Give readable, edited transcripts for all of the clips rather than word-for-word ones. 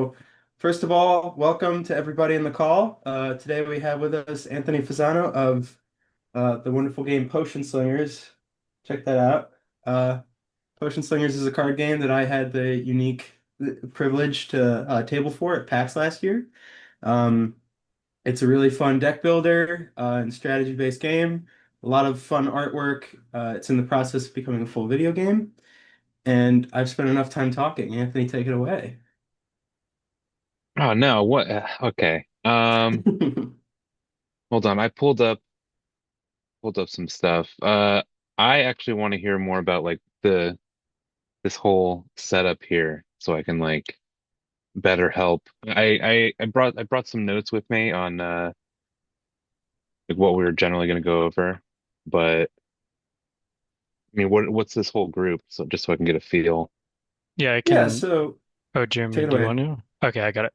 So, first of all, welcome to everybody in the call. Today we have with us Anthony Fasano of the wonderful game PotionSlingers. Check that out. PotionSlingers is a card game that I had the unique privilege to table for at PAX last year. Um, it's a really fun deck builder and strategy-based game. A lot of fun artwork. It's in the process of becoming a full video game, and I've spent enough time talking. Anthony, take it away. Oh no, what? Okay. Hold on. I pulled up some stuff. I actually want to hear more about like the this whole setup here so I can like better help. I brought some notes with me on like what we were generally going to go over. But I mean, what's this whole group? So just so I can get a feel. Yeah, I Yeah, can. so Oh, take Jeremy, it do you away. want to? Okay, I got it.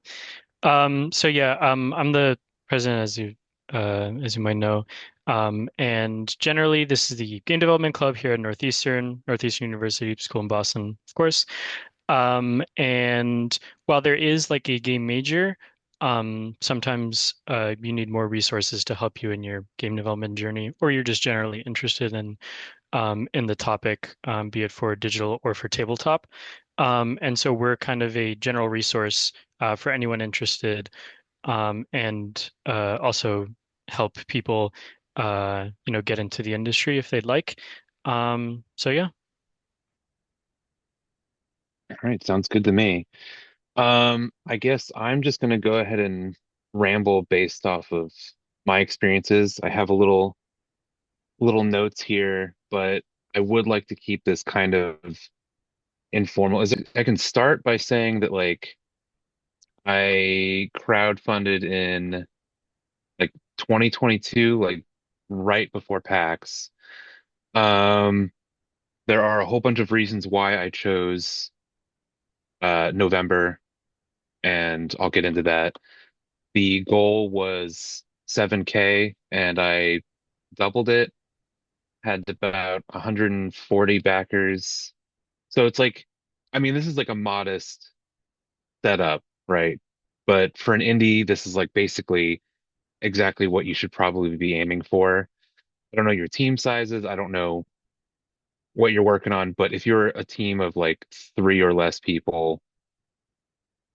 I'm the president, as you might know. And generally, this is the game development club here at Northeastern University School in Boston, of course. And while there is like a game major, sometimes you need more resources to help you in your game development journey, or you're just generally interested in the topic, be it for digital or for tabletop. And so we're kind of a general resource for anyone interested, and also help people, get into the industry if they'd like. So yeah. All right, sounds good to me. I guess I'm just going to go ahead and ramble based off of my experiences. I have a little notes here, but I would like to keep this kind of informal. I can start by saying that like I crowdfunded in like 2022, like right before PAX. Um, there are a whole bunch of reasons why I chose November, and I'll get into that. The goal was 7K, and I doubled it, had about 140 backers. So it's like, I mean, this is like a modest setup, right? But for an indie, this is like basically exactly what you should probably be aiming for. I don't know your team sizes. I don't know what you're working on, but if you're a team of like three or less people,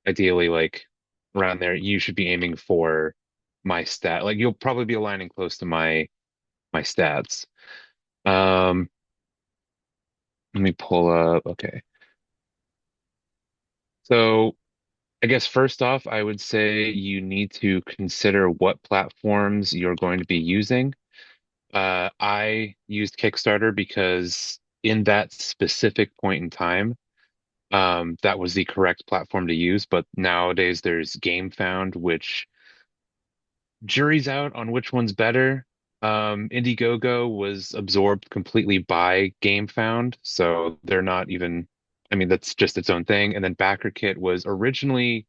ideally like around there, you should be aiming for my stat. Like you'll probably be aligning close to my stats. Um, Let me pull up. Okay. So I guess first off, I would say you need to consider what platforms you're going to be using. I used Kickstarter because in that specific point in time, that was the correct platform to use. But nowadays there's GameFound, which jury's out on which one's better. Indiegogo was absorbed completely by GameFound, so they're not even, I mean, that's just its own thing. And then BackerKit was originally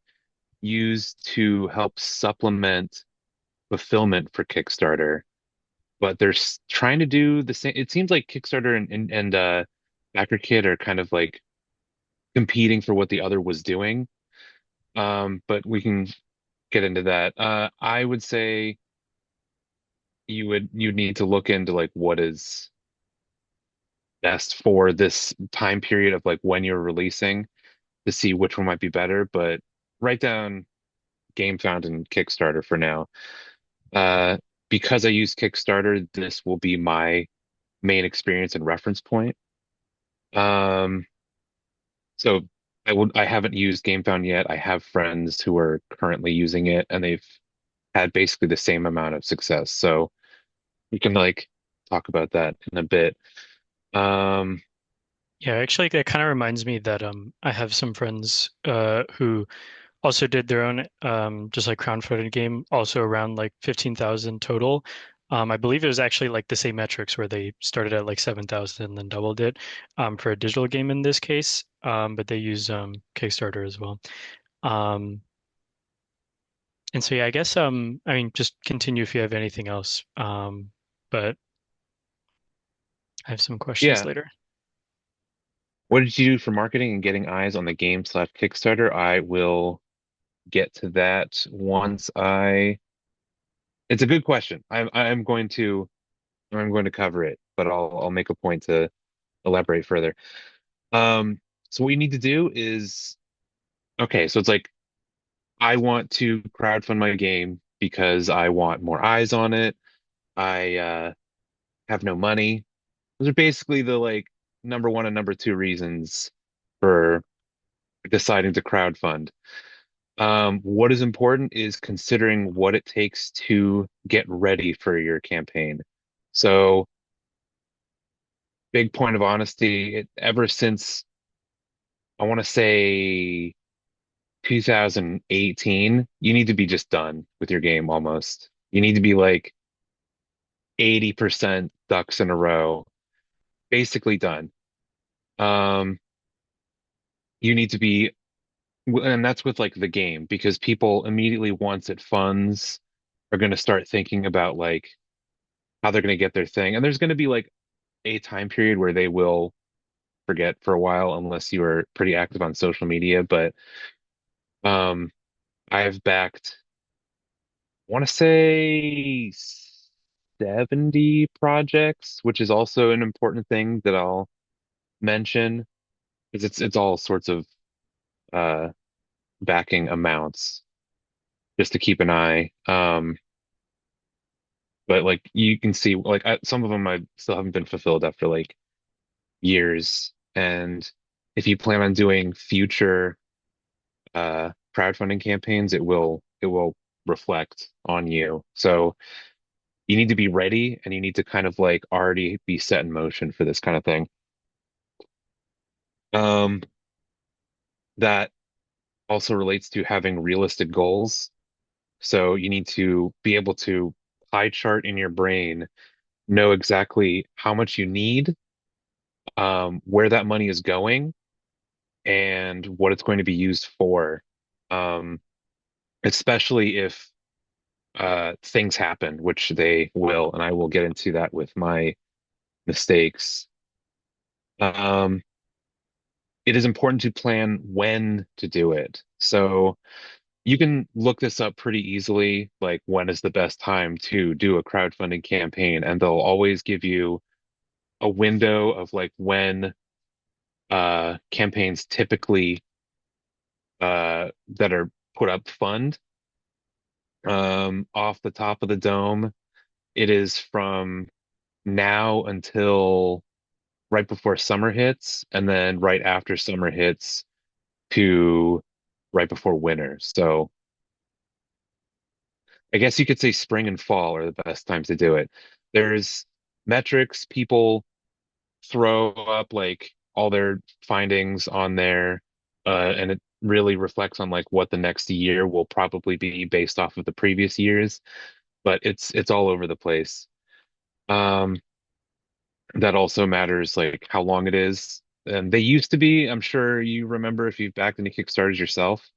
used to help supplement fulfillment for Kickstarter, but they're trying to do the same. It seems like Kickstarter and BackerKit are kind of like competing for what the other was doing. But we can get into that. I would say you'd need to look into like what is best for this time period of like when you're releasing to see which one might be better. But write down GameFound and Kickstarter for now. Uh, because I use Kickstarter, this will be my main experience and reference point. Um, so I haven't used GameFound yet. I have friends who are currently using it and they've had basically the same amount of success. So we can like talk about that in a bit. Um, Yeah, actually, that kind of reminds me that I have some friends who also did their own just like crowdfunded game, also around like 15,000 total. I believe it was actually like the same metrics where they started at like 7,000 and then doubled it for a digital game in this case. But they use Kickstarter as well. Um, and so yeah, I guess I mean just continue if you have anything else. But I have some questions yeah. later. What did you do for marketing and getting eyes on the game slash Kickstarter? I will. get to that once I. It's a good question. I'm going to cover it, but I'll make a point to elaborate further. Um, so what you need to do is okay. So it's like I want to crowdfund my game because I want more eyes on it. I have no money. Those are basically the like number one and number two reasons for deciding to crowdfund. What is important is considering what it takes to get ready for your campaign. So, big point of honesty, ever since I want to say 2018, you need to be just done with your game almost. You need to be like 80% ducks in a row, basically done. Um, you need to be, and that's with like the game because people immediately once it funds are going to start thinking about like how they're going to get their thing. And there's going to be like a time period where they will forget for a while unless you are pretty active on social media. But um, I've backed, I want to say 70 projects, which is also an important thing that I'll mention because it's all sorts of uh, backing amounts just to keep an eye. But like you can see, like some of them I still haven't been fulfilled after like years. And if you plan on doing future crowdfunding campaigns, it will reflect on you. So you need to be ready and you need to kind of like already be set in motion for this kind of thing. Um, that also relates to having realistic goals. So you need to be able to pie chart in your brain, know exactly how much you need, where that money is going, and what it's going to be used for. Um, especially if things happen, which they will, and I will get into that with my mistakes. Um, it is important to plan when to do it. So you can look this up pretty easily, like when is the best time to do a crowdfunding campaign, and they'll always give you a window of like when campaigns typically that are put up fund. Off the top of the dome, it is from now until right before summer hits, and then right after summer hits to right before winter. So I guess you could say spring and fall are the best times to do it. There's metrics people throw up like all their findings on there, and it really reflects on like what the next year will probably be based off of the previous years, but it's all over the place. Um, that also matters like how long it is. And they used to be, I'm sure you remember if you've backed any Kickstarters yourself,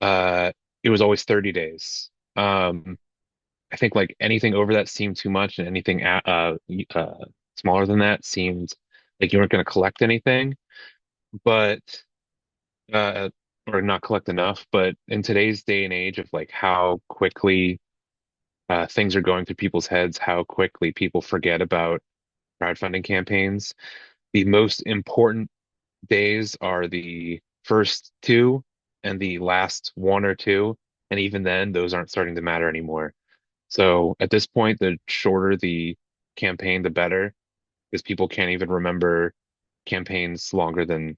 uh, it was always 30 days. I think like anything over that seemed too much, and anything smaller than that seemed like you weren't going to collect anything, but uh, or not collect enough. But in today's day and age of like how quickly things are going through people's heads, how quickly people forget about crowdfunding campaigns, the most important days are the first two and the last one or two. And even then, those aren't starting to matter anymore. So at this point, the shorter the campaign, the better, because people can't even remember campaigns longer than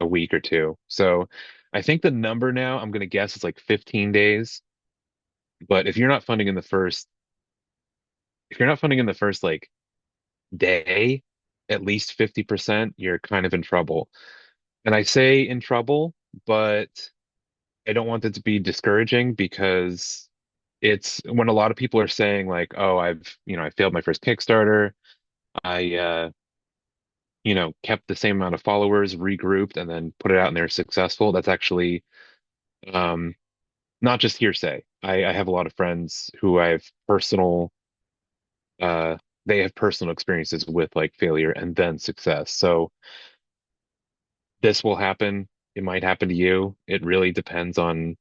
a week or two. So I think the number now, I'm going to guess it's like 15 days. But if you're not funding in the first like day, at least 50%, you're kind of in trouble. And I say in trouble, but I don't want it to be discouraging because it's when a lot of people are saying like, oh, I failed my first Kickstarter. I, kept the same amount of followers, regrouped, and then put it out and they're successful. That's actually, um, not just hearsay. I have a lot of friends who I have uh, they have personal experiences with like failure and then success. So this will happen. It might happen to you. It really depends on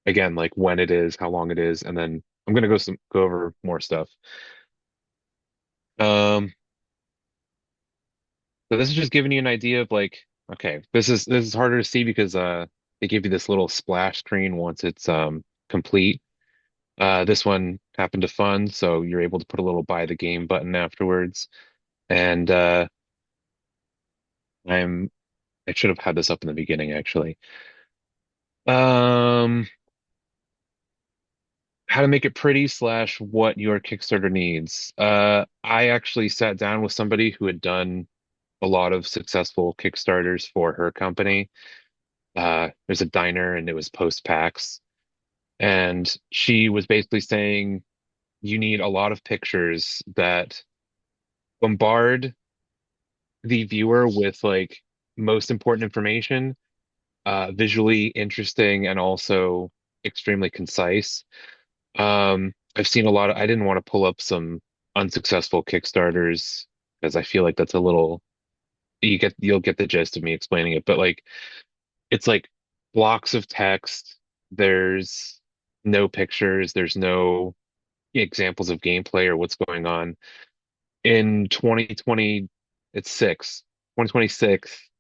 again, like when it is, how long it is, and then I'm gonna go over more stuff. Um, so this is just giving you an idea of like, okay, this is harder to see because they give you this little splash screen once it's complete. This one happened to fund, so you're able to put a little buy the game button afterwards. And I'm I should have had this up in the beginning actually. Um, how to make it pretty slash what your Kickstarter needs. I actually sat down with somebody who had done a lot of successful Kickstarters for her company. There's a diner and it was post PAX. And she was basically saying you need a lot of pictures that bombard the viewer with like most important information, visually interesting and also extremely concise. I've seen a lot of, I didn't want to pull up some unsuccessful Kickstarters because I feel like that's a little, you'll get the gist of me explaining it, but like it's like blocks of text. There's no pictures. There's no examples of gameplay or what's going on. In 2020, it's 2026.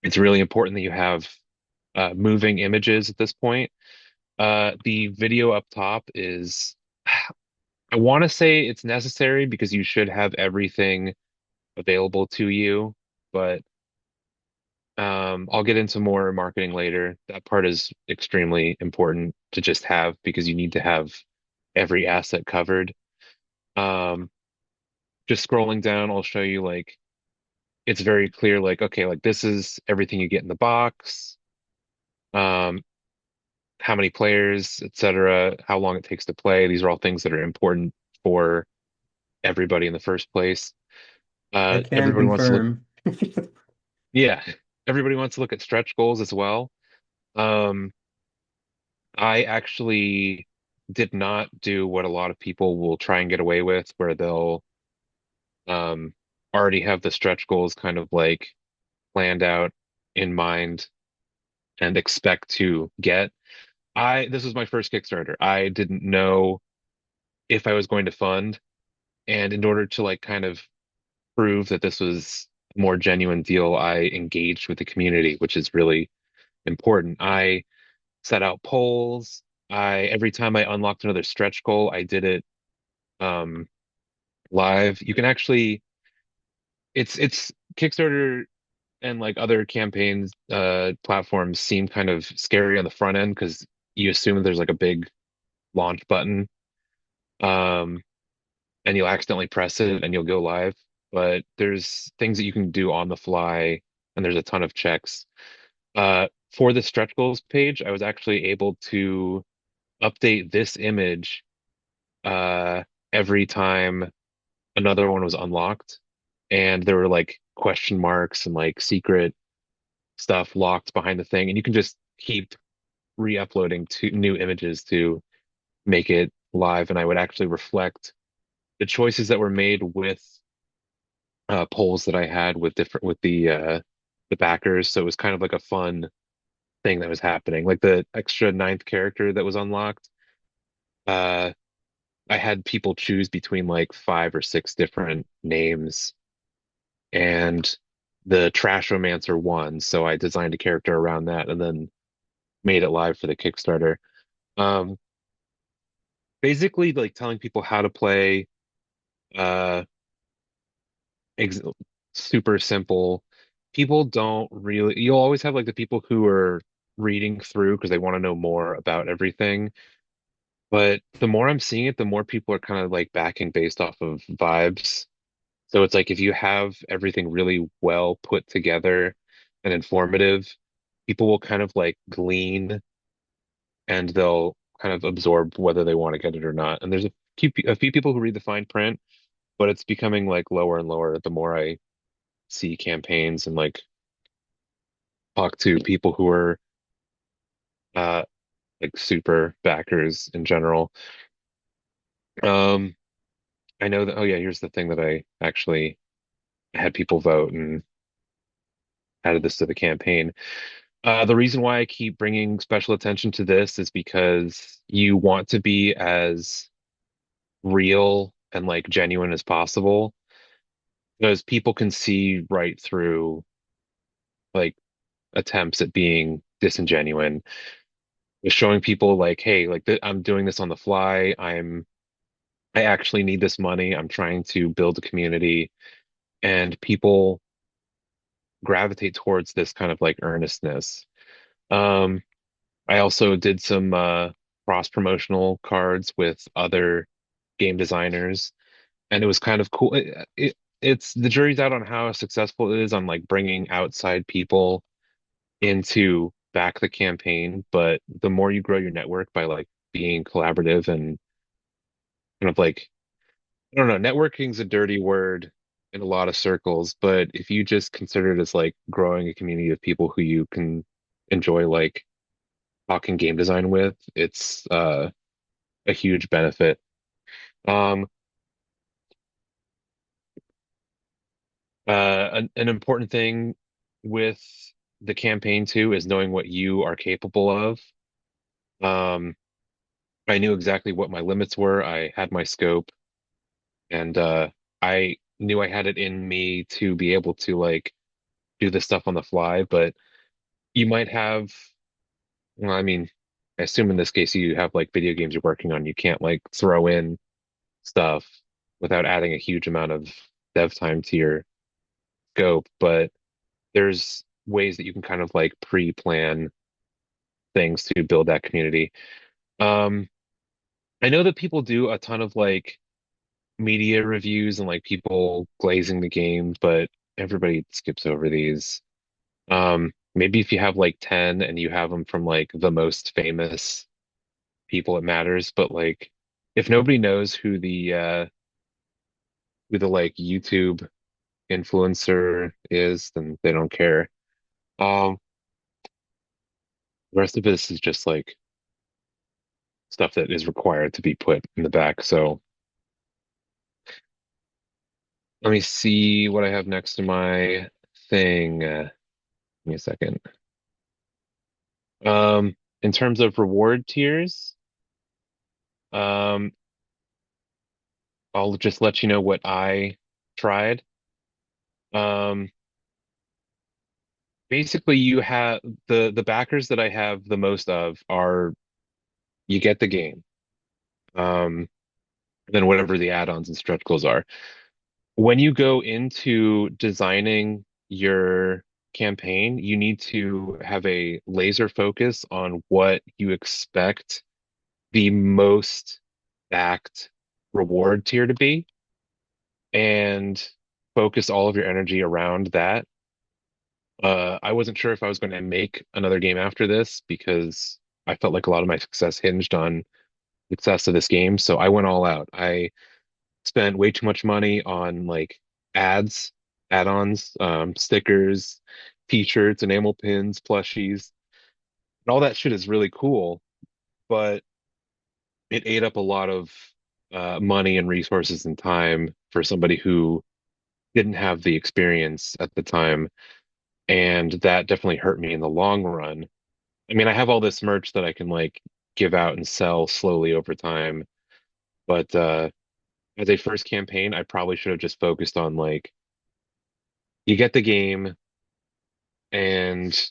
It's really important that you have moving images at this point. The video up top is, I want to say it's necessary because you should have everything available to you, but I'll get into more marketing later. That part is extremely important to just have because you need to have every asset covered. Um, just scrolling down, I'll show you like it's very clear, like, okay, like this is everything you get in the box, um, how many players, etc., how long it takes to play. These are all things that are important for everybody in the first place. I can Everybody wants to look, confirm. yeah, everybody wants to look at stretch goals as well. Um, I actually did not do what a lot of people will try and get away with, where they'll um, already have the stretch goals kind of like planned out in mind and expect to get. This was my first Kickstarter. I didn't know if I was going to fund, and in order to like kind of prove that this was a more genuine deal, I engaged with the community, which is really important. I set out polls. I every time I unlocked another stretch goal, I did it um live. You can actually it's Kickstarter and like other campaigns platforms seem kind of scary on the front end because you assume there's like a big launch button um and you'll accidentally press it and you'll go live. But there's things that you can do on the fly and there's a ton of checks. For the stretch goals page, I was actually able to update this image uh every time another one was unlocked. And there were like question marks and like secret stuff locked behind the thing. And you can just keep re-uploading to new images to make it live. And I would actually reflect the choices that were made with polls that I had with different with the backers. So it was kind of like a fun thing that was happening. Like the extra ninth character that was unlocked. Uh, I had people choose between like five or six different names, and the Trashomancer won. So I designed a character around that, and then made it live for the Kickstarter. Um, basically, like telling people how to play. Uh, ex super simple. People don't really, you'll always have like the people who are reading through because they want to know more about everything. But the more I'm seeing it, the more people are kind of like backing based off of vibes. So it's like if you have everything really well put together and informative, people will kind of like glean and they'll kind of absorb whether they want to get it or not. And there's a few people who read the fine print, but it's becoming like lower and lower the more I see campaigns and like talk to people who are uh like super backers in general. Um, I know that, oh yeah, here's the thing that I actually had people vote and added this to the campaign. The reason why I keep bringing special attention to this is because you want to be as real and like genuine as possible because people can see right through like attempts at being disingenuine. Just showing people like, hey, like I'm doing this on the fly. I actually need this money. I'm trying to build a community, and people gravitate towards this kind of like earnestness. Um, I also did some cross promotional cards with other game designers, and it was kind of cool. It's the jury's out on how successful it is on like bringing outside people into back the campaign, but the more you grow your network by like being collaborative and kind of like I don't know, networking's a dirty word in a lot of circles, but if you just consider it as like growing a community of people who you can enjoy like talking game design with, it's a huge benefit. Um an important thing with the campaign too is knowing what you are capable of. Um I knew exactly what my limits were. I had my scope and I knew I had it in me to be able to like do this stuff on the fly, but you might have, well, I mean, I assume in this case you have like video games you're working on. You can't like throw in stuff without adding a huge amount of dev time to your scope, but there's ways that you can kind of like pre-plan things to build that community. Um, I know that people do a ton of like media reviews and like people glazing the game, but everybody skips over these. Maybe if you have like 10 and you have them from like the most famous people, it matters. But like if nobody knows who the like YouTube influencer is, then they don't care. Um, the rest of this is just like stuff that is required to be put in the back. So let me see what I have next to my thing. Give me a second. In terms of reward tiers, um, I'll just let you know what I tried. Um, basically, you have the backers that I have the most of are you get the game, um, then whatever the add-ons and stretch goals are. When you go into designing your campaign, you need to have a laser focus on what you expect the most backed reward tier to be and focus all of your energy around that. I wasn't sure if I was going to make another game after this because I felt like a lot of my success hinged on success of this game. So I went all out. I spent way too much money on like ads, add-ons, stickers, t-shirts, enamel pins, plushies. And all that shit is really cool, but it ate up a lot of money and resources and time for somebody who didn't have the experience at the time. And that definitely hurt me in the long run. I mean, I have all this merch that I can like give out and sell slowly over time, but as a first campaign, I probably should have just focused on like you get the game and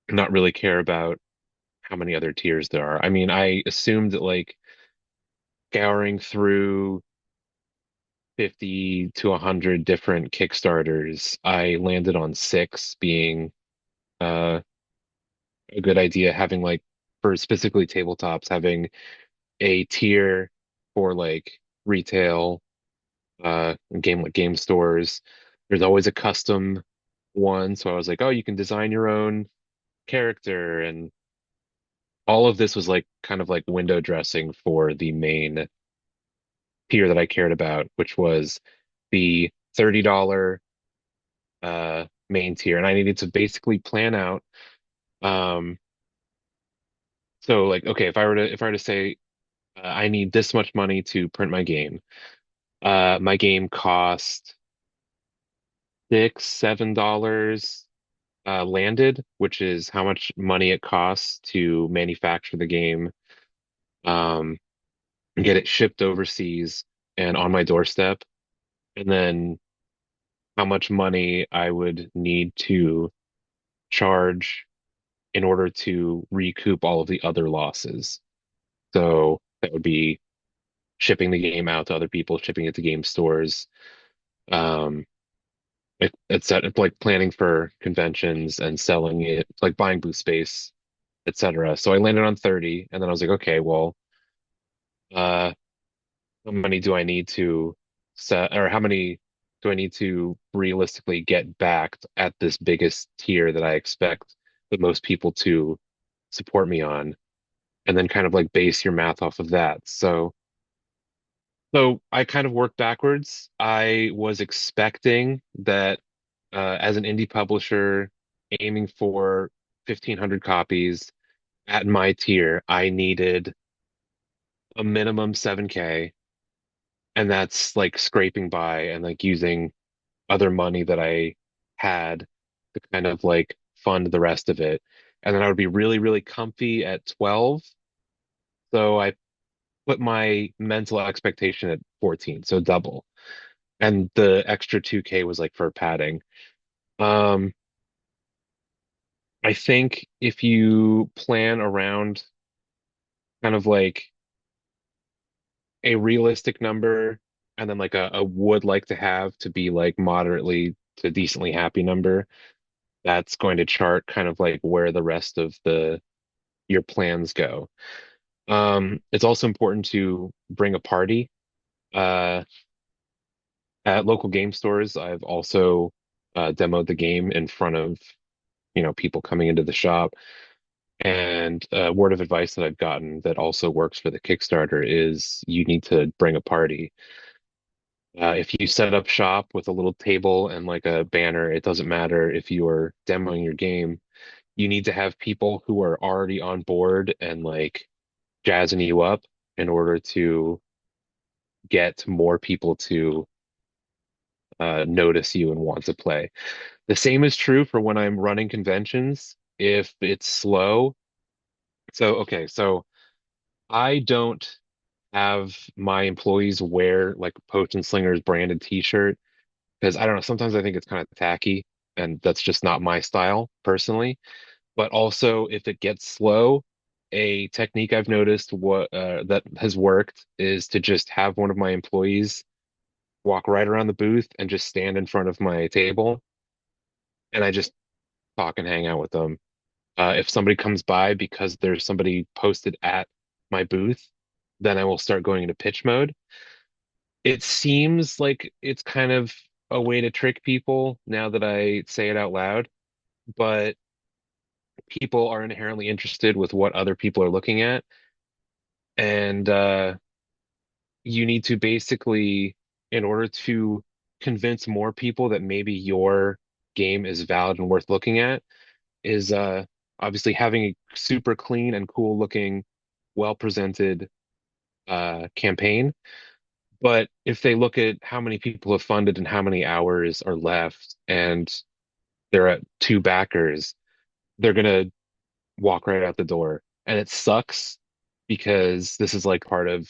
not really care about how many other tiers there are. I mean, I assumed that like scouring through 50 to 100 different Kickstarters, I landed on six being uh, a good idea. Having like for specifically tabletops, having a tier for like retail, game stores. There's always a custom one, so I was like, oh, you can design your own character, and all of this was like kind of like window dressing for the main tier that I cared about, which was the $30 main tier. And I needed to basically plan out um so like okay, if I were to say I need this much money to print my game. My game cost $6, $7 landed, which is how much money it costs to manufacture the game, um, get it shipped overseas and on my doorstep, and then how much money I would need to charge in order to recoup all of the other losses. So that would be shipping the game out to other people, shipping it to game stores, um, it's like planning for conventions and selling it, like buying booth space, etc. So I landed on 30, and then I was like, okay, well, uh, how many do I need to set, or how many do I need to realistically get backed at this biggest tier that I expect the most people to support me on, and then kind of like base your math off of that. So I kind of worked backwards. I was expecting that as an indie publisher aiming for 1,500 copies at my tier, I needed a minimum 7K, and that's like scraping by and like using other money that I had to kind of like fund the rest of it. And then I would be really, really comfy at 12. So I put my mental expectation at 14, so double. And the extra 2K was like for padding. Um, I think if you plan around kind of like a realistic number and then like a would like to have to be like moderately to decently happy number, that's going to chart kind of like where the rest of the your plans go. It's also important to bring a party. Uh, at local game stores, I've also demoed the game in front of, people coming into the shop. And a word of advice that I've gotten that also works for the Kickstarter is you need to bring a party. If you set up shop with a little table and like a banner, it doesn't matter if you're demoing your game. You need to have people who are already on board and like jazzing you up in order to get more people to notice you and want to play. The same is true for when I'm running conventions. If it's slow, so I don't have my employees wear like PotionSlingers branded t-shirt because I don't know, sometimes I think it's kind of tacky and that's just not my style personally. But also if it gets slow, a technique I've noticed what that has worked is to just have one of my employees walk right around the booth and just stand in front of my table and I just talk and hang out with them. If somebody comes by because there's somebody posted at my booth, then I will start going into pitch mode. It seems like it's kind of a way to trick people now that I say it out loud, but people are inherently interested with what other people are looking at. And you need to basically, in order to convince more people that maybe your game is valid and worth looking at, is obviously having a super clean and cool looking, well presented campaign. But if they look at how many people have funded and how many hours are left, and they're at two backers, they're gonna walk right out the door. And it sucks because this is like part of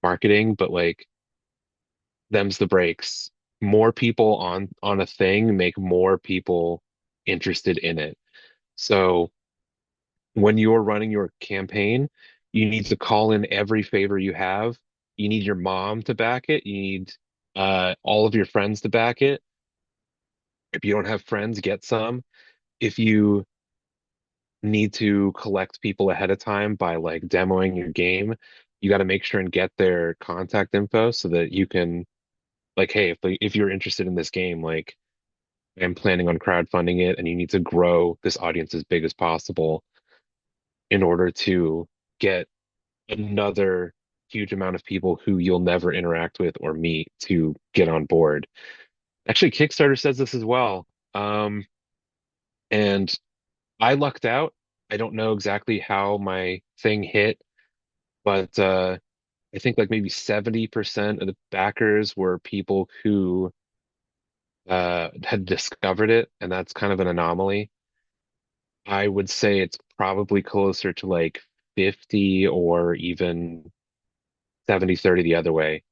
marketing, but like them's the breaks. More people on a thing make more people interested in it. So when you're running your campaign, you need to call in every favor you have. You need your mom to back it. You need all of your friends to back it. If you don't have friends, get some. If you need to collect people ahead of time by like demoing your game, you got to make sure and get their contact info so that you can like, hey, if you're interested in this game, like I'm planning on crowdfunding it, and you need to grow this audience as big as possible in order to get another huge amount of people who you'll never interact with or meet to get on board. Actually, Kickstarter says this as well. And I lucked out. I don't know exactly how my thing hit, but I think like maybe 70% of the backers were people who had discovered it, and that's kind of an anomaly. I would say it's probably closer to like 50 or even 70-30 the other way.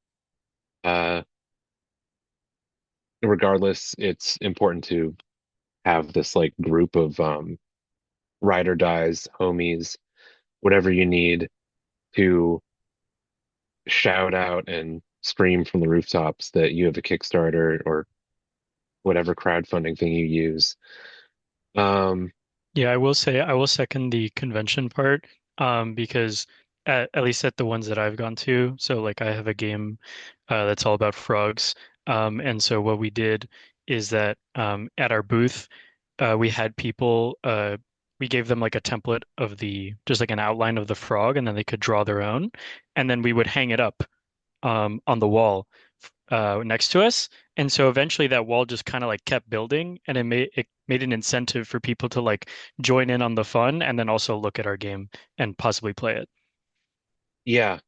Uh, Regardless, it's important to have this like group of ride or dies, homies, whatever you need to shout out and scream from the rooftops that you have a Kickstarter or whatever crowdfunding thing you use. Um, Yeah, I will say I will second the convention part, because at least at the ones that I've gone to, so like I have a game that's all about frogs, and so what we did is that at our booth we had people we gave them like a template of the just like an outline of the frog, and then they could draw their own, and then we would hang it up on the wall next to us. And so eventually that wall just kind of like kept building, and it made an incentive for people to like join in on the fun and then also look at our game and possibly play it. yeah,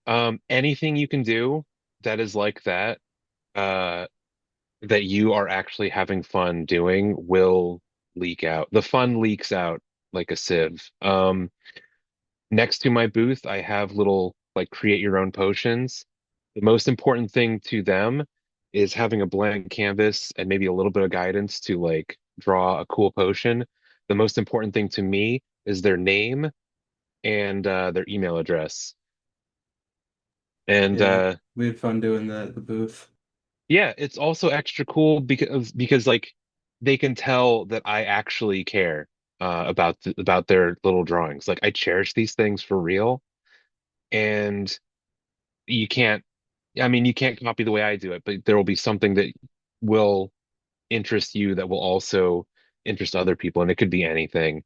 anything you can do that is like that, uh, that you are actually having fun doing will leak out. The fun leaks out like a sieve. Next to my booth, I have little like create your own potions. The most important thing to them is having a blank canvas and maybe a little bit of guidance to like draw a cool potion. The most important thing to me is their name and their email address. And Yeah, we had fun doing that at the booth. yeah, it's also extra cool because like they can tell that I actually care about their little drawings. Like I cherish these things for real, and you can't. I mean, you can't copy the way I do it, but there will be something that will interest you that will also interest other people, and it could be anything.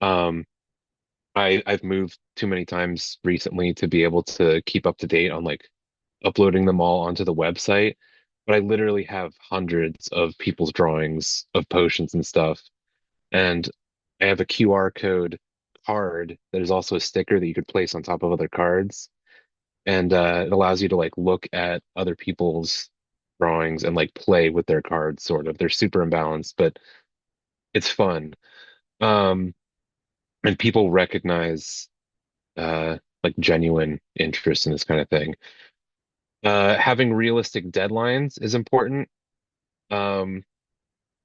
Um, I've moved too many times recently to be able to keep up to date on like uploading them all onto the website, but I literally have hundreds of people's drawings of potions and stuff. And I have a QR code card that is also a sticker that you could place on top of other cards. And it allows you to like look at other people's drawings and like play with their cards, sort of. They're super imbalanced, but it's fun. Um, and people recognize like genuine interest in this kind of thing. Having realistic deadlines is important. Um,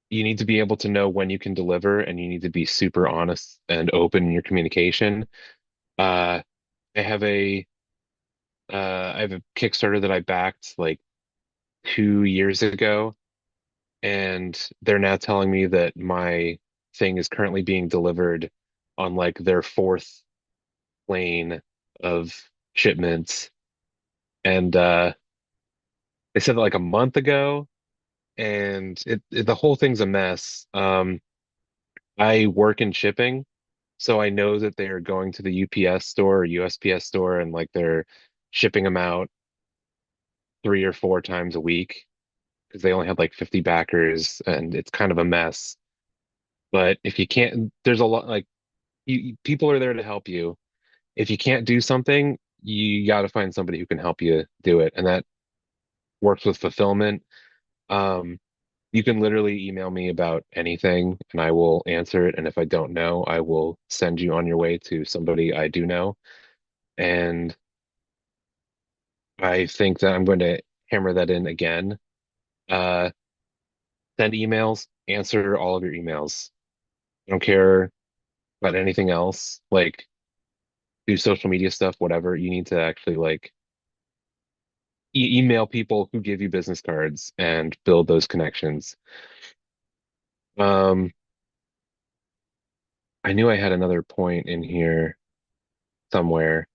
you need to be able to know when you can deliver, and you need to be super honest and open in your communication. Uh, I have a I have a Kickstarter that I backed like 2 years ago, and they're now telling me that my thing is currently being delivered on like their fourth plane of shipments. And they said that like a month ago, and the whole thing's a mess. I work in shipping, so I know that they are going to the UPS store or USPS store and like they're shipping them out 3 or 4 times a week because they only had like 50 backers and it's kind of a mess. But if you can't, there's a lot like people are there to help you. If you can't do something, you got to find somebody who can help you do it. And that works with fulfillment. Um, you can literally email me about anything and I will answer it. And if I don't know, I will send you on your way to somebody I do know. And I think that I'm going to hammer that in again. Uh, Send emails, answer all of your emails. I don't care about anything else. Like, do social media stuff, whatever. You need to actually like email people who give you business cards and build those connections. Um, I knew I had another point in here somewhere.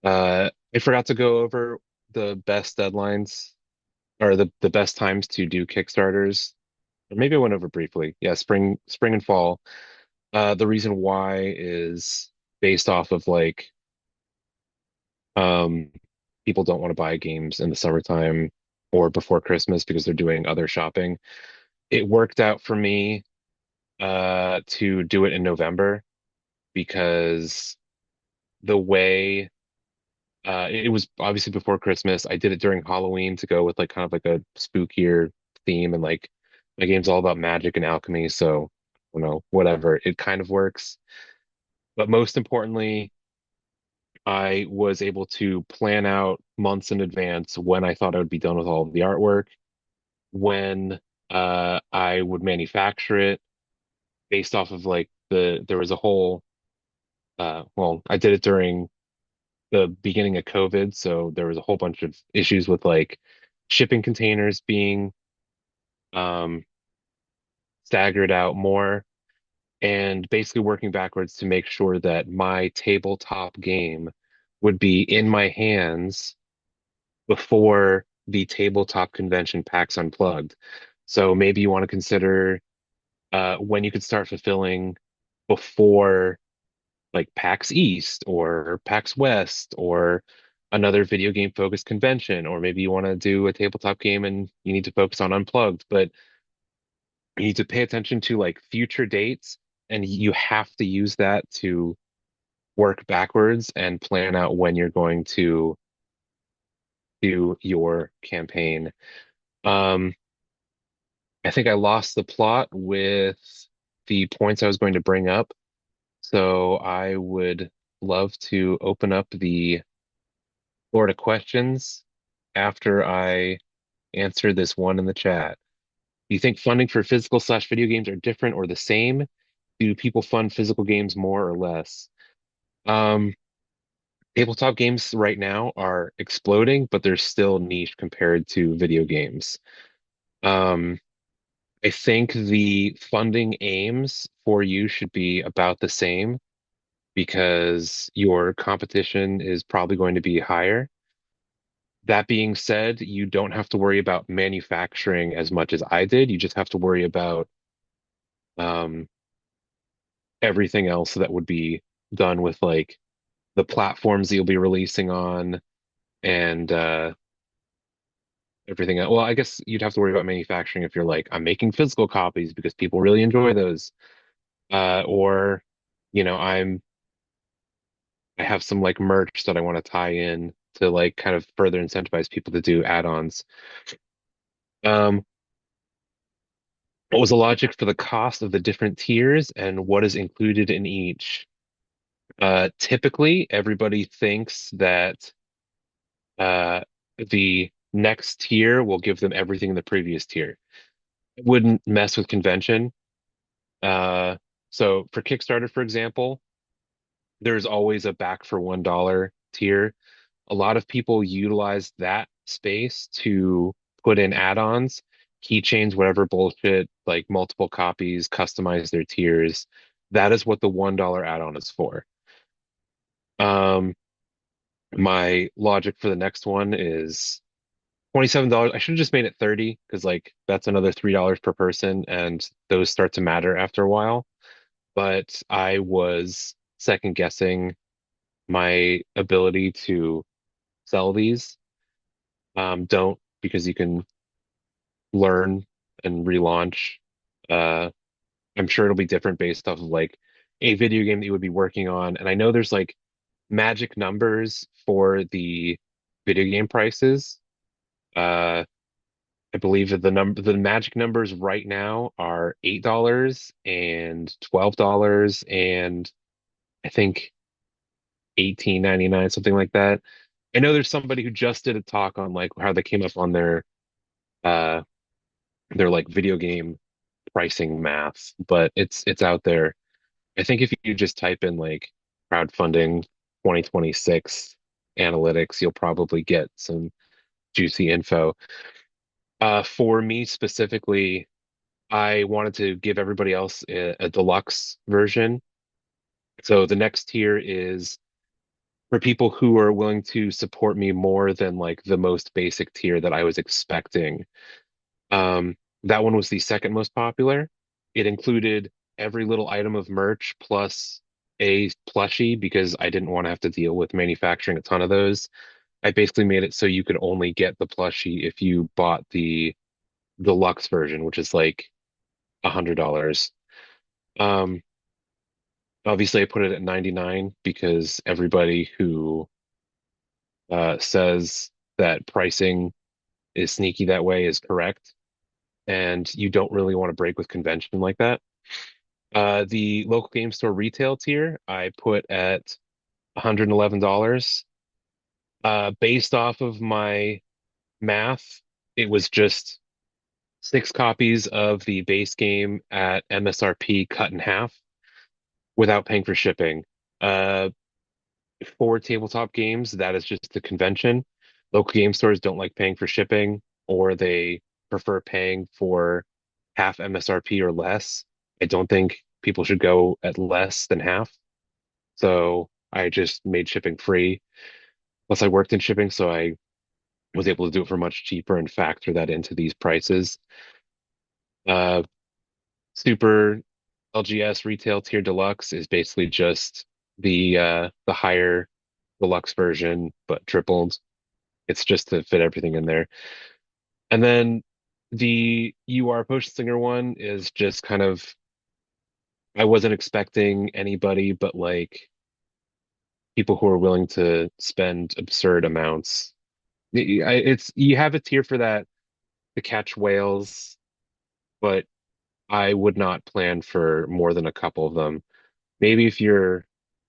I forgot to go over the best deadlines or the best times to do Kickstarters. Or maybe I went over briefly. Yeah, spring and fall. The reason why is based off of like um people don't want to buy games in the summertime or before Christmas because they're doing other shopping. It worked out for me to do it in November because the way it was obviously before Christmas. I did it during Halloween to go with like kind of like a spookier theme, and like my game's all about magic and alchemy, so don't know, whatever. It kind of works. But most importantly, I was able to plan out months in advance when I thought I would be done with all of the artwork, when I would manufacture it based off of like there was a whole well, I did it during the beginning of COVID, so there was a whole bunch of issues with like shipping containers being um staggered out more and basically working backwards to make sure that my tabletop game would be in my hands before the tabletop convention PAX Unplugged. So maybe you want to consider when you could start fulfilling before like PAX East or PAX West or another video game focused convention, or maybe you want to do a tabletop game and you need to focus on Unplugged, but you need to pay attention to like future dates and you have to use that to work backwards and plan out when you're going to do your campaign. Um, I think I lost the plot with the points I was going to bring up. So I would love to open up the floor to questions after I answer this one in the chat. Do you think funding for physical/video games are different or the same? Do people fund physical games more or less? Um, Tabletop games right now are exploding, but they're still niche compared to video games. Um, I think the funding aims for you should be about the same because your competition is probably going to be higher. That being said, you don't have to worry about manufacturing as much as I did. You just have to worry about um, everything else that would be done with like the platforms that you'll be releasing on and everything else. Well, I guess you'd have to worry about manufacturing if you're like, I'm making physical copies because people really enjoy those. Or, you know, I have some like merch that I want to tie in to like kind of further incentivize people to do add-ons. Um, what was the logic for the cost of the different tiers and what is included in each? Typically, everybody thinks that uh, the next tier will give them everything in the previous tier. It wouldn't mess with convention. Uh, so for Kickstarter, for example, there's always a back for $1 tier. A lot of people utilize that space to put in add-ons, keychains, whatever bullshit, like multiple copies, customize their tiers. That is what the $1 add-on is for. Um, my logic for the next one is $27. I should have just made it 30 because like that's another $3 per person and those start to matter after a while. But I was second guessing my ability to sell these. Don't because you can learn and relaunch. Uh, I'm sure it'll be different based off of like a video game that you would be working on. And I know there's like magic numbers for the video game prices. Uh, I believe that the magic numbers right now are $8 and $12 and I think 18.99, something like that. I know there's somebody who just did a talk on like how they came up on uh their like video game pricing maths, but it's out there. I think if you just type in like crowdfunding 2026 analytics, you'll probably get some juicy info. For me specifically, I wanted to give everybody else a deluxe version. So the next tier is for people who are willing to support me more than like the most basic tier that I was expecting. Um, that one was the second most popular. It included every little item of merch plus a plushie because I didn't want to have to deal with manufacturing a ton of those. I basically made it so you could only get the plushie if you bought the deluxe version, which is like $100. Um, Obviously I put it at 99 because everybody who says that pricing is sneaky that way is correct, and you don't really want to break with convention like that. The local game store retail tier, I put at $111. Based off of my math, it was just 6 copies of the base game at MSRP cut in half without paying for shipping. Uh, for tabletop games, that is just the convention. Local game stores don't like paying for shipping, or they prefer paying for half MSRP or less. I don't think people should go at less than half. So I just made shipping free. Plus, I worked in shipping, so I was able to do it for much cheaper and factor that into these prices. Uh, Super LGS Retail Tier Deluxe is basically just the higher deluxe version, but tripled. It's just to fit everything in there. And then the UR Potion Slinger one is just kind of I wasn't expecting anybody but like people who are willing to spend absurd amounts. It's you have a tier for that to catch whales, but I would not plan for more than a couple of them. Maybe if your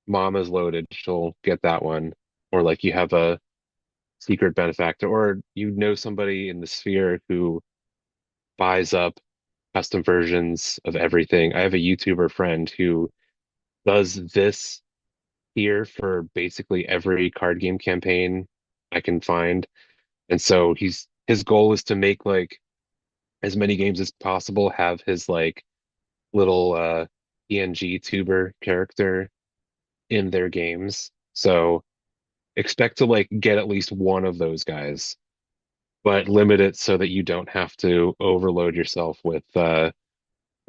mom is loaded, she'll get that one. Or like you have a secret benefactor, or you know somebody in the sphere who buys up custom versions of everything. I have a YouTuber friend who does this here for basically every card game campaign I can find. And so his goal is to make like as many games as possible have his like little PNG tuber character in their games. So expect to like get at least one of those guys, but limit it so that you don't have to overload yourself with a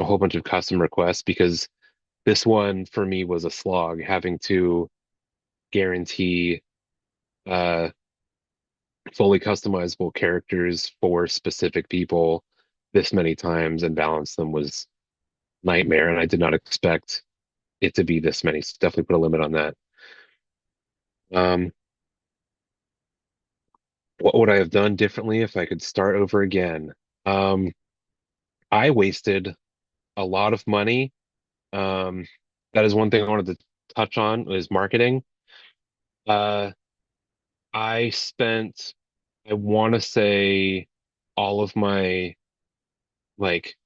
whole bunch of custom requests because this one for me was a slog having to guarantee uh fully customizable characters for specific people this many times and balance them was nightmare and I did not expect it to be this many. So definitely put a limit on that. Um, what would I have done differently if I could start over again? Um, I wasted a lot of money. Um, that is one thing I wanted to touch on is marketing. Uh, I spent, I want to say, all of my like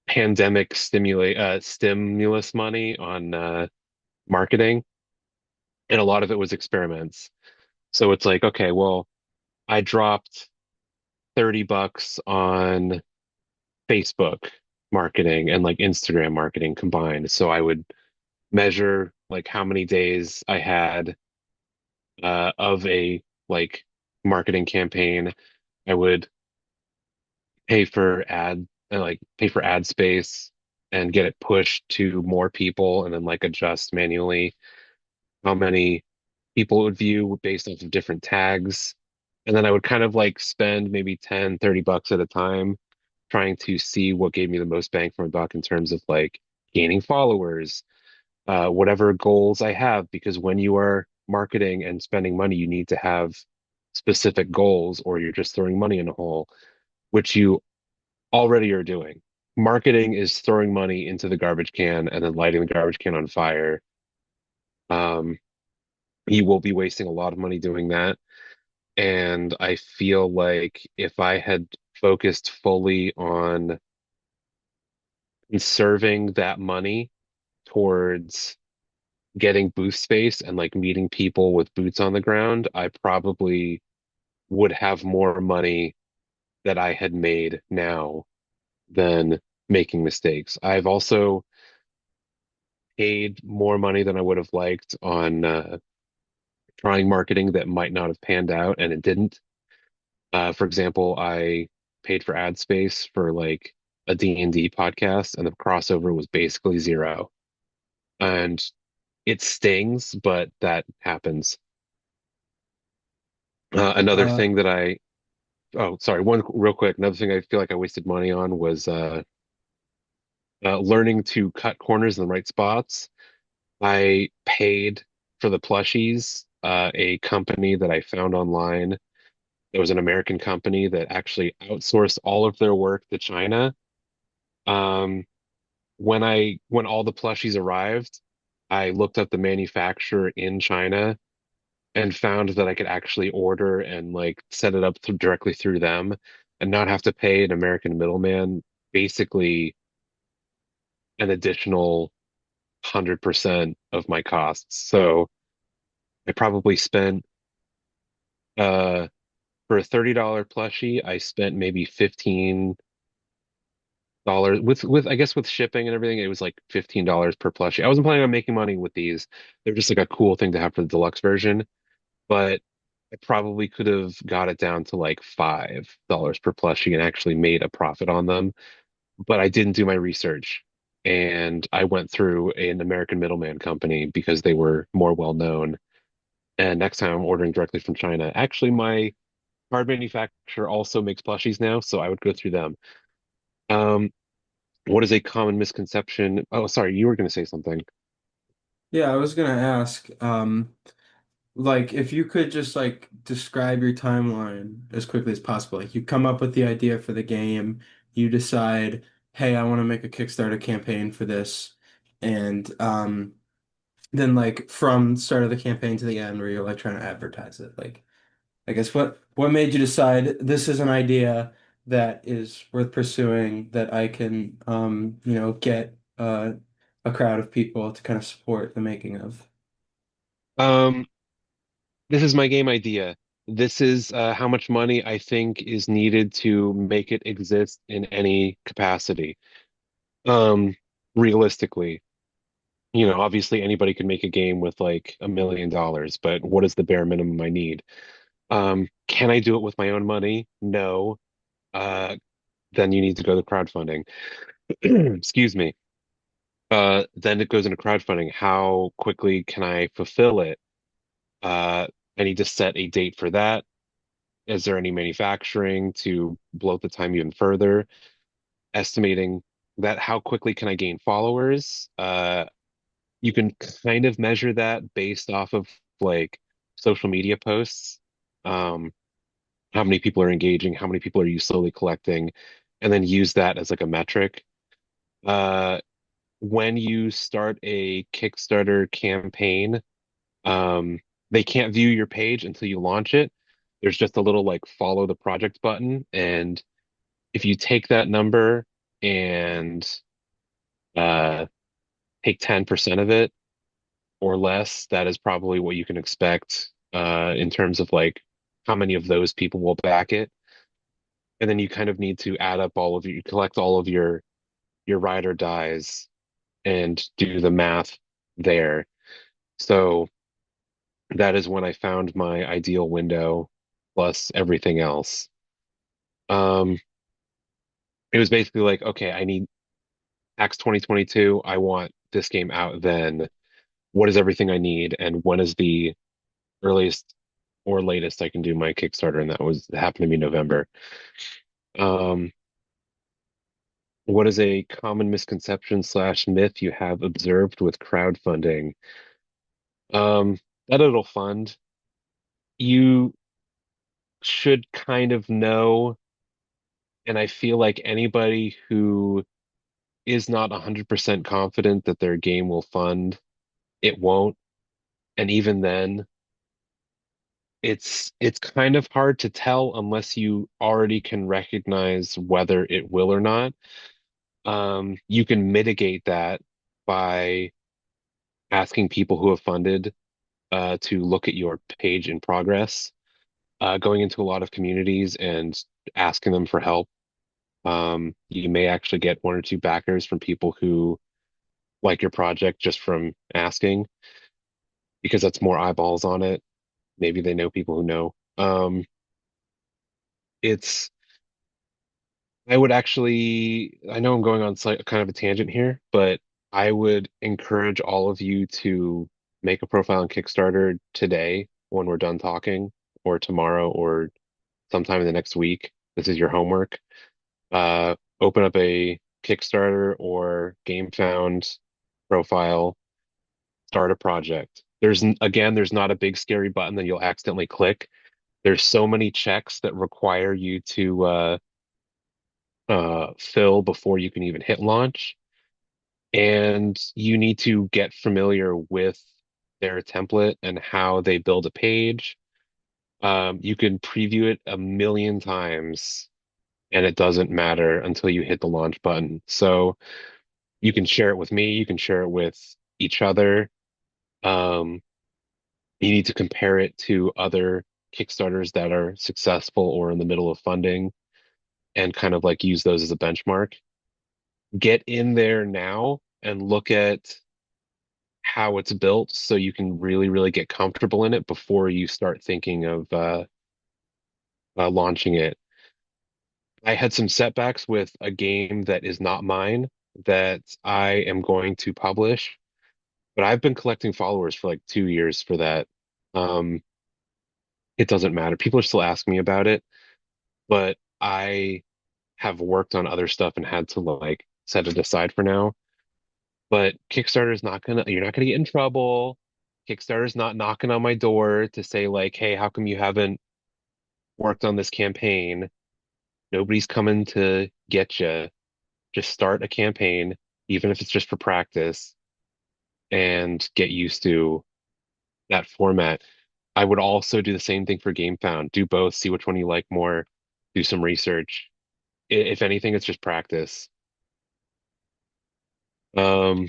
pandemic stimulus money on marketing, and a lot of it was experiments. So it's like, okay, well, I dropped $30 on Facebook marketing and like Instagram marketing combined. So I would measure like how many days I had of a like marketing campaign. I would pay for ad space and get it pushed to more people and then like adjust manually how many people it would view based off of different tags. And then I would kind of like spend maybe 10, $30 at a time trying to see what gave me the most bang for my buck in terms of like gaining followers, whatever goals I have, because when you are marketing and spending money, you need to have specific goals or you're just throwing money in a hole, which you already are doing. Marketing is throwing money into the garbage can and then lighting the garbage can on fire. Um, you will be wasting a lot of money doing that. And I feel like if I had focused fully on conserving that money towards getting booth space and like meeting people with boots on the ground, I probably would have more money that I had made now than making mistakes. I've also paid more money than I would have liked on trying marketing that might not have panned out, and it didn't. For example, I paid for ad space for like a D&D podcast, and the crossover was basically zero. And it stings, but that happens. Another Uh, thing that oh, sorry, one real quick. Another thing I feel like I wasted money on was learning to cut corners in the right spots. I paid for the plushies, a company that I found online. It was an American company that actually outsourced all of their work to China. Um, when all the plushies arrived, I looked up the manufacturer in China and found that I could actually order and like set it up directly through them and not have to pay an American middleman basically an additional 100% of my costs. So I probably spent uh for a $30 plushie, I spent maybe $15 with I guess with shipping and everything, it was like $15 per plushie. I wasn't planning on making money with these. They're just like a cool thing to have for the deluxe version, but I probably could have got it down to like $5 per plushie and actually made a profit on them. But I didn't do my research. And I went through an American middleman company because they were more well known. And next time I'm ordering directly from China, actually, my card manufacturer also makes plushies now, so I would go through them. Um, what is a common misconception? Oh, sorry, you were going to say something. Yeah, I was gonna ask, like if you could just like describe your timeline as quickly as possible. Like you come up with the idea for the game, you decide, hey, I want to make a Kickstarter campaign for this, and then like from start of the campaign to the end where you're like trying to advertise it. Like I guess what made you decide this is an idea that is worth pursuing that I can get a crowd of people to kind of support the making of. Um, this is my game idea. This is how much money I think is needed to make it exist in any capacity. Um, realistically, obviously anybody could make a game with like $1 million, but what is the bare minimum I need? Can I do it with my own money? No. Uh, then you need to go to crowdfunding. Excuse me. Then it goes into crowdfunding. How quickly can I fulfill it? Uh, I need to set a date for that. Is there any manufacturing to bloat the time even further? Estimating that how quickly can I gain followers? You can kind of measure that based off of like social media posts. Um, how many people are engaging? How many people are you slowly collecting? And then use that as like a metric. Uh, when you start a Kickstarter campaign, um, they can't view your page until you launch it. There's just a little like follow the project button. And if you take that number and uh, take 10% of it or less, that is probably what you can expect in terms of like how many of those people will back it. And then you kind of need to add up you collect all of your ride or dies and do the math there. So that is when I found my ideal window plus everything else. Um, it was basically like, okay, I need X 2022. I want this game out then. What is everything I need? And when is the earliest or latest I can do my Kickstarter? And that was happened to be November. Um, what is a common misconception slash myth you have observed with crowdfunding? Um, that it'll fund. You should kind of know, and I feel like anybody who is not 100% confident that their game will fund, it won't. And even then, it's kind of hard to tell unless you already can recognize whether it will or not. You can mitigate that by asking people who have funded to look at your page in progress, going into a lot of communities and asking them for help. You may actually get one or two backers from people who like your project just from asking because that's more eyeballs on it. Maybe they know people who know. It's I would actually, I know I'm going on kind of a tangent here, but I would encourage all of you to make a profile on Kickstarter today when we're done talking, or tomorrow, or sometime in the next week. This is your homework. Open up a Kickstarter or GameFound profile, start a project. There's not a big scary button that you'll accidentally click. There's so many checks that require you to fill before you can even hit launch. and you need to get familiar with their template and how they build a page. You can preview it a million times and it doesn't matter until you hit the launch button. So you can share it with me, you can share it with each other. Um, you need to compare it to other Kickstarters that are successful or in the middle of funding and kind of like use those as a benchmark. Get in there now and look at how it's built so you can really, really get comfortable in it before you start thinking of launching it. I had some setbacks with a game that is not mine that I am going to publish, but I've been collecting followers for like 2 years for that. Um, it doesn't matter. People are still asking me about it, but I have worked on other stuff and had to like set it aside for now. But Kickstarter's not gonna, you're not gonna get in trouble. Kickstarter's not knocking on my door to say like, hey, how come you haven't worked on this campaign? Nobody's coming to get you. Just start a campaign, even if it's just for practice, and get used to that format. I would also do the same thing for GameFound. Do both, see which one you like more, do some research. If anything, it's just practice. Um,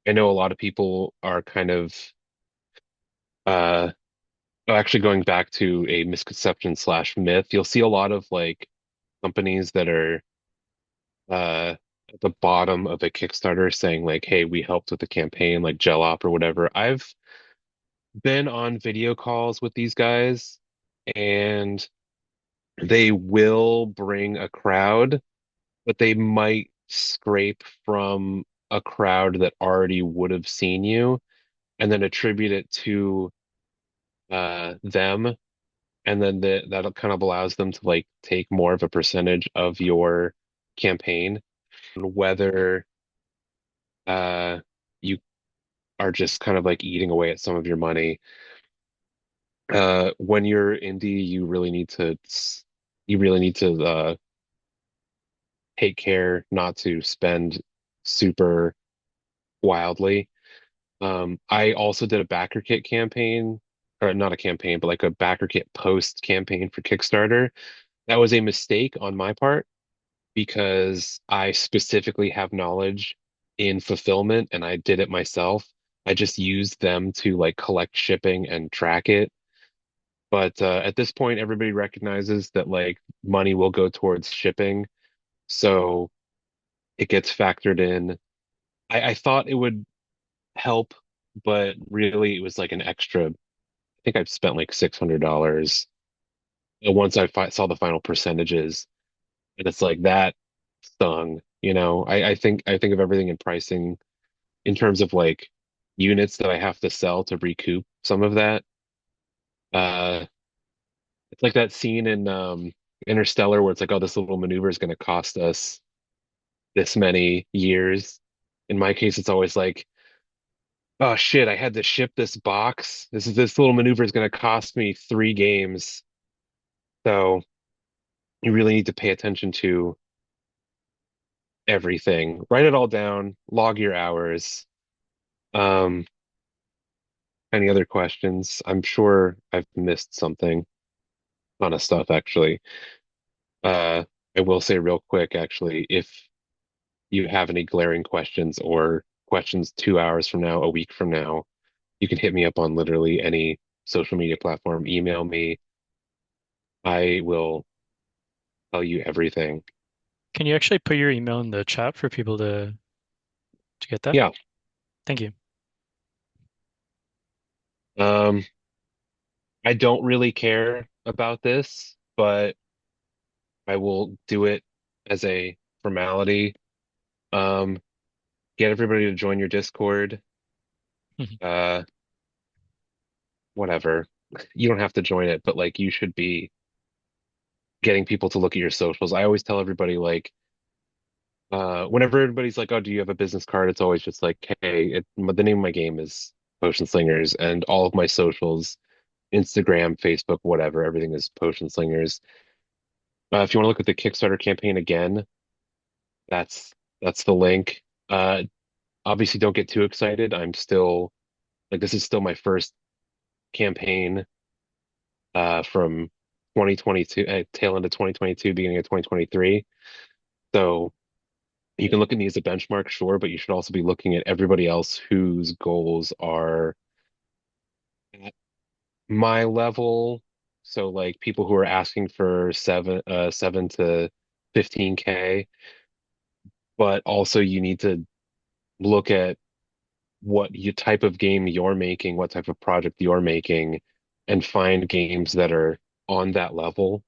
I know a lot of people are kind of uh actually going back to a misconception slash myth. You'll see a lot of like companies that are at the bottom of a Kickstarter saying like, "Hey, we helped with the campaign," like Gelop or whatever. I've been on video calls with these guys, and they will bring a crowd, but they might scrape from a crowd that already would have seen you and then attribute it to them, and then that kind of allows them to like take more of a percentage of your campaign, whether uh you are just kind of like eating away at some of your money. When you're indie, you really need to take care not to spend super wildly. I also did a backer kit campaign, or not a campaign, but like a backer kit post campaign for Kickstarter. That was a mistake on my part because I specifically have knowledge in fulfillment and I did it myself. I just used them to like collect shipping and track it. But at this point, everybody recognizes that like money will go towards shipping. So it gets factored in. I thought it would help, but really it was like an extra. I think I've spent like $600 once I saw the final percentages. And it's like that stung, you know. I think of everything in pricing in terms of like units that I have to sell to recoup some of that. Uh, it's like that scene in Interstellar where it's like, oh, this little maneuver is going to cost us this many years. In my case, it's always like, oh shit, I had to ship this box. This little maneuver is going to cost me 3 games. So you really need to pay attention to everything. Write it all down, log your hours. Um, any other questions? I'm sure I've missed something on of stuff actually. Uh, I will say real quick, actually, if you have any glaring questions or questions 2 hours from now, a week from now, you can hit me up on literally any social media platform, email me. I will tell you everything. Can you actually put your email in the chat for people to get that? Yeah. Thank you. Um, I don't really care about this, but I will do it as a formality. Um, get everybody to join your Discord. Mhm. Uh, whatever. You don't have to join it, but like you should be getting people to look at your socials. I always tell everybody like whenever everybody's like, "Oh, do you have a business card?" It's always just like, "Hey, the name of my game is PotionSlingers, and all of my socials, Instagram, Facebook, whatever, everything is PotionSlingers." If you want to look at the Kickstarter campaign again, that's that's the link. Obviously, don't get too excited. I'm still like this is still my first campaign from 2022, tail end of 2022, beginning of 2023. So you can look at me as a benchmark, sure, but you should also be looking at everybody else whose goals are at my level. So like people who are asking for 7 to 15K, but also you need to look at what you type of game you're making, what type of project you're making, and find games that are on that level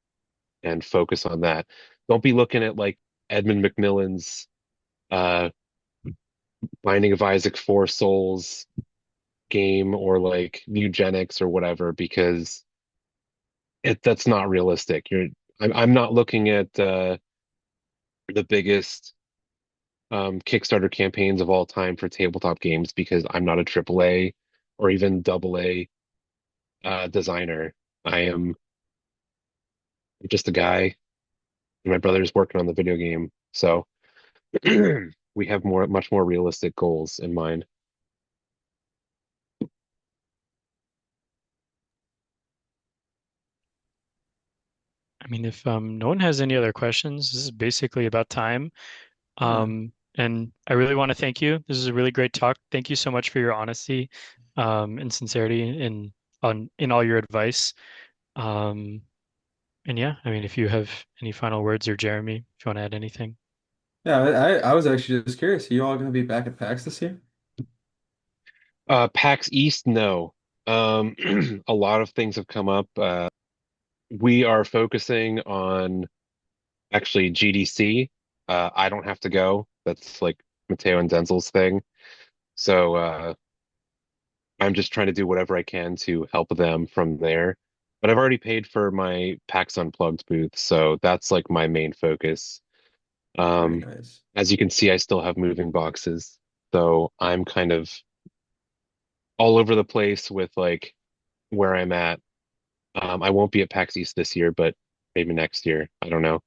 and focus on that. Don't be looking at like Edmund Macmillan's uh Binding of Isaac Four Souls game or like eugenics or whatever because that's not realistic. I'm not looking at the biggest Kickstarter campaigns of all time for tabletop games because I'm not a AAA or even AA designer. I am just a guy, and my brother's working on the video game, so we have much more realistic goals in mind. I mean, if no one has any other questions, this is basically about time. Yeah. And I really want to thank you. This is a really great talk. Thank you so much for your honesty, and sincerity in all your advice. Um, and yeah, I mean, if you have any final words, or Jeremy, if you want to add anything. Yeah, I was actually just curious. Are you all going to be back at PAX this year? PAX East, no. Um, a lot of things have come up. We are focusing on actually GDC. I don't have to go. That's like Mateo and Denzel's thing. So I'm just trying to do whatever I can to help them from there. But I've already paid for my PAX Unplugged booth, so that's like my main focus. Very Um, nice. as you can see, I still have moving boxes, so I'm kind of all over the place with like where I'm at. I won't be at PAX East this year, but maybe next year. I don't know.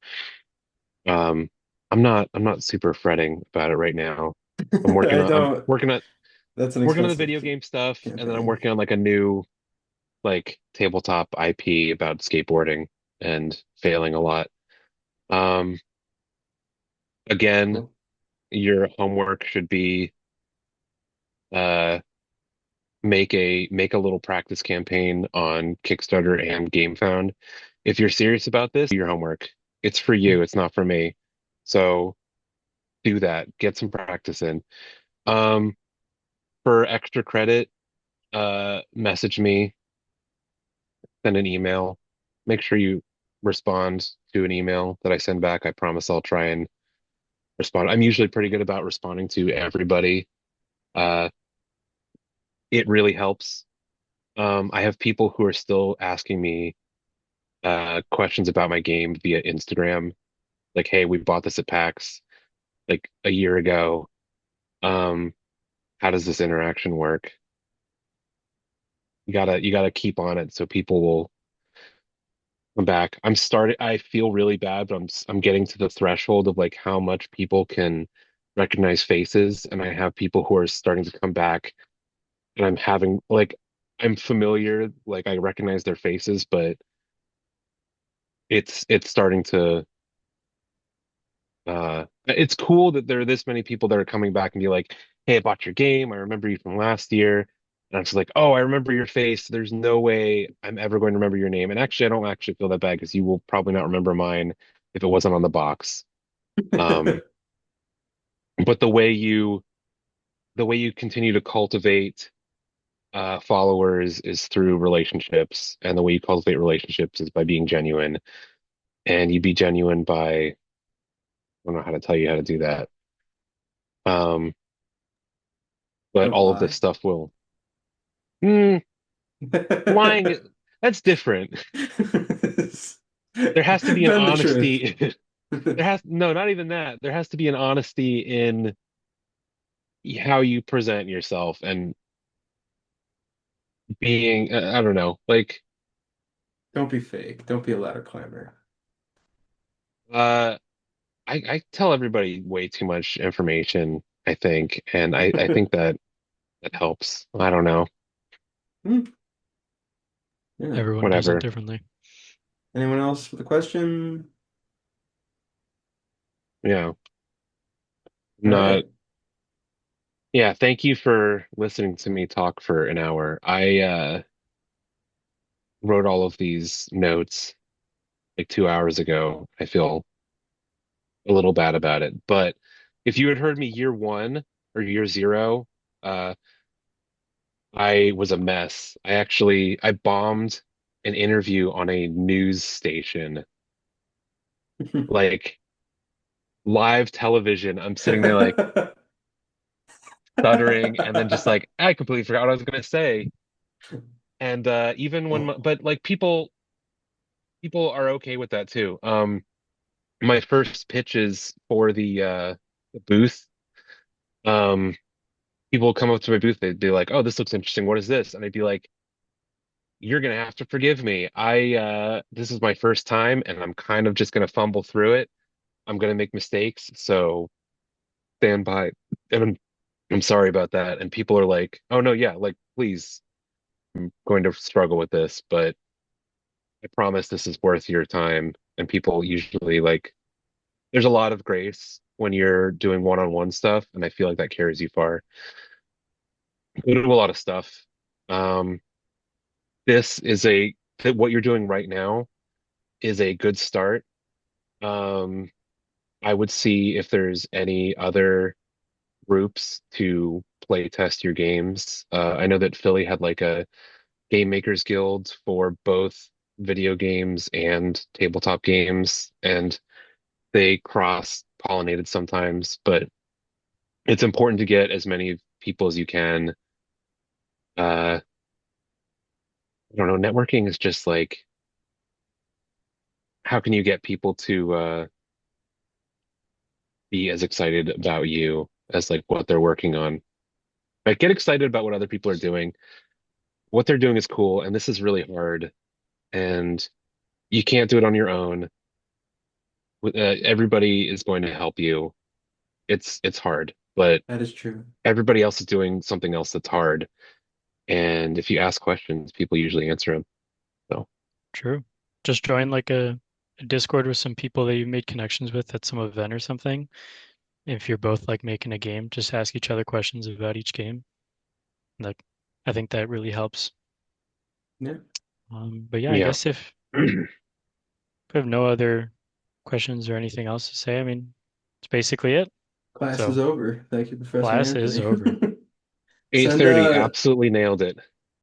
Um, I'm not super fretting about it right now. I I'm don't. That's an working on the expensive video game stuff, and then I'm campaign. working on like a new like tabletop IP about skateboarding and failing a lot. Um, again, Cool. your homework should be uh make a little practice campaign on Kickstarter and GameFound. If you're serious about this, your homework. It's for you, it's not for me. So do that. Get some practice in. Um, for extra credit, message me, send an email. Make sure you respond to an email that I send back. I promise I'll try and respond. I'm usually pretty good about responding to everybody. Uh, it really helps. I have people who are still asking me questions about my game via Instagram. Like, hey, we bought this at PAX like a year ago. Um, how does this interaction work? You gotta keep on it so people will come back. I feel really bad, but I'm getting to the threshold of like how much people can recognize faces, and I have people who are starting to come back, and I'm having like I'm familiar, like I recognize their faces, but it's starting to it's cool that there are this many people that are coming back and be like, hey, I bought your game. I remember you from last year. And I'm just like, oh, I remember your face. There's no way I'm ever going to remember your name. And actually, I don't actually feel that bad because you will probably not remember mine if it wasn't on the box. Um, but the way you continue to cultivate followers is through relationships, and the way you cultivate relationships is by being genuine. And you be genuine by, I don't know how to tell you how to do that. Um, but Don't all of this lie. stuff will. Mm, lying, that's different. There has to be an Bend the truth. honesty. No, not even that. There has to be an honesty in how you present yourself and being, I don't know, like, Don't be fake. Don't be a ladder climber. uh, I tell everybody way too much information I think, and I think that that helps. I don't know, Hmm, yeah. Everyone does it whatever. differently. Anyone else with a question? Yeah, All not. right. Yeah, thank you for listening to me talk for an hour. I wrote all of these notes like 2 hours ago. I feel a little bad about it, but if you had heard me year one or year zero, uh, I was a mess. I bombed an interview on a news station, like live television. I'm sitting there like stuttering and then just like I completely forgot what I was gonna say. And even when Oh. but like people are okay with that too. My first pitches for the booth, um people would come up to my booth, they'd be like, "Oh, this looks interesting. What is this?" And I'd be like, "You're gonna have to forgive me. I this is my first time and I'm kind of just gonna fumble through it. I'm gonna make mistakes, so stand by." And I'm sorry about that. And people are like, "Oh no, yeah, like please, I'm going to struggle with this, but I promise this is worth your time." And people usually like there's a lot of grace when you're doing one-on-one stuff, and I feel like that carries you far. Go to a lot of stuff. Um, this is a that what you're doing right now is a good start. Um, I would see if there's any other groups to play test your games. I know that Philly had like a game makers guild for both video games and tabletop games, and they cross pollinated sometimes, but it's important to get as many people as you can. I don't know, networking is just like how can you get people to be as excited about you as like what they're working on? Like get excited about what other people are doing. What they're doing is cool, and this is really hard, and you can't do it on your own. Everybody is going to help you. It's hard, but That is true. everybody else is doing something else that's hard. And if you ask questions, people usually answer them. So True. Just join like a Discord with some people that you made connections with at some event or something. If you're both like making a game, just ask each other questions about each game. Like, I think that really helps. Yeah. But yeah, I yeah. guess if we have no other questions or anything else to say, I mean, it's basically it. Class is So over. Thank you, Professor class is Anthony. over. Send 8:30, absolutely nailed it.